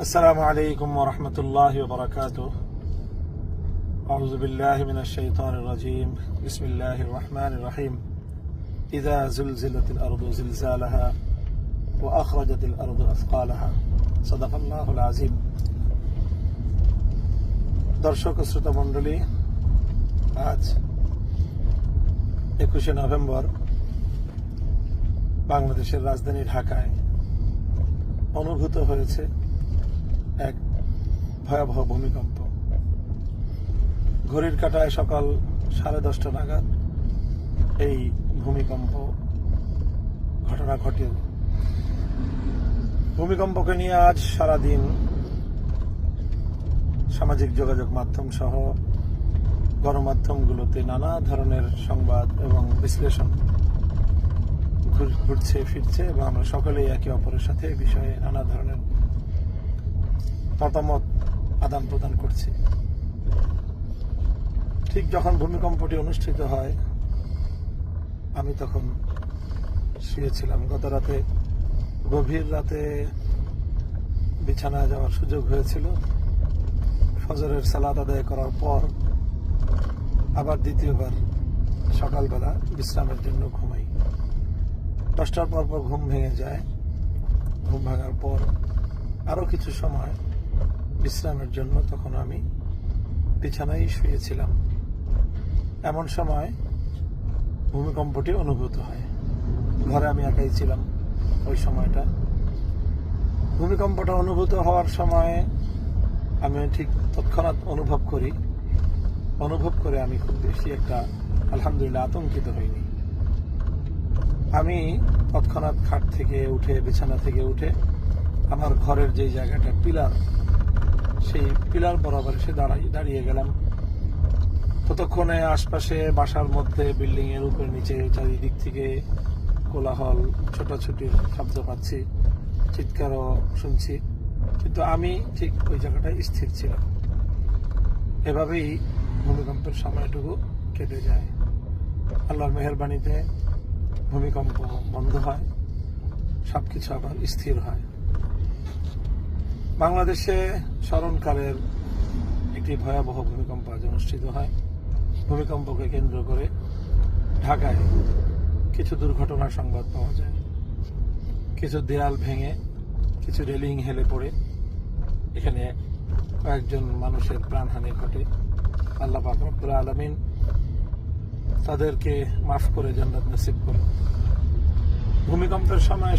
السلام عليكم ورحمة الله وبركاته. أعوذ بالله من الشيطان الرجيم. بسم الله الرحمن الرحيم. إذا زلزلت الأرض زلزالها وأخرجت الأرض أثقالها. صدق الله العظيم. দর্শক ও শ্রোতা মণ্ডলী, আজ 21শে নভেম্বর বাংলাদেশের রাজধানী ঢাকায় অনুভূত হয়েছে এক ভয়াবহ ভূমিকম্প। ঘড়ির কাঁটায় সকাল 10:30 নাগাদ এই ভূমিকম্প ঘটনা ঘটে। ভূমিকম্পকে নিয়ে আজ সারাদিন সামাজিক যোগাযোগ মাধ্যম সহ গণমাধ্যমগুলোতে নানা ধরনের সংবাদ এবং বিশ্লেষণ ঘুরছে ফিরছে এবং আমরা সকলেই একে অপরের সাথে এই বিষয়ে নানা ধরনের মতামত আদান প্রদান করছি। ঠিক যখন ভূমিকম্পটি অনুষ্ঠিত হয় আমি তখন শুয়েছিলাম। গত রাতে গভীর রাতে বিছানায় যাওয়ার সুযোগ হয়েছিল। ফজরের সালাত আদায় করার পর আবার দ্বিতীয়বার সকালবেলা বিশ্রামের জন্য ঘুমাই। 10টার পর ঘুম ভেঙে যায়। ঘুম ভাঙার পর আরো কিছু সময় বিশ্রামের জন্য তখন আমি বিছানায় শুয়েছিলাম। এমন সময় ভূমিকম্পটি অনুভূত হয়। ঘরে আমি একাই ছিলাম ওই সময়টা। ভূমিকম্পটা অনুভূত হওয়ার সময় আমি ঠিক তৎক্ষণাৎ অনুভব করে আমি খুব বেশি একটা আলহামদুলিল্লাহ আতঙ্কিত হইনি। আমি তৎক্ষণাৎ খাট থেকে উঠে বিছানা থেকে উঠে আমার ঘরের যে জায়গাটা পিলার, সেই পিলার বরাবর এসে দাঁড়িয়ে গেলাম। ততক্ষণে আশপাশে বাসার মধ্যে বিল্ডিং এর উপরে নিচে চারিদিক থেকে কোলাহল, ছোটাছুটির শব্দ পাচ্ছি, চিৎকারও শুনছি, কিন্তু আমি ঠিক ওই জায়গাটায় স্থির ছিলাম। এভাবেই ভূমিকম্পের সময়টুকু কেটে যায়। আল্লাহর মেহেরবানিতে ভূমিকম্প বন্ধ হয়, সবকিছু আবার স্থির হয়। বাংলাদেশে স্মরণকালের একটি ভয়াবহ ভূমিকম্প আজ অনুষ্ঠিত হয়। ভূমিকম্পকে কেন্দ্র করে ঢাকায় কিছু দুর্ঘটনার সংবাদ পাওয়া যায়। কিছু দেয়াল ভেঙে, কিছু রেলিং হেলে পড়ে এখানে কয়েকজন মানুষের প্রাণহানি ঘটে। আল্লাহ পাক রব্বুল আলামিন তাদেরকে মাফ করে জান্নাত নসিব করুন। ভূমিকম্পের সময়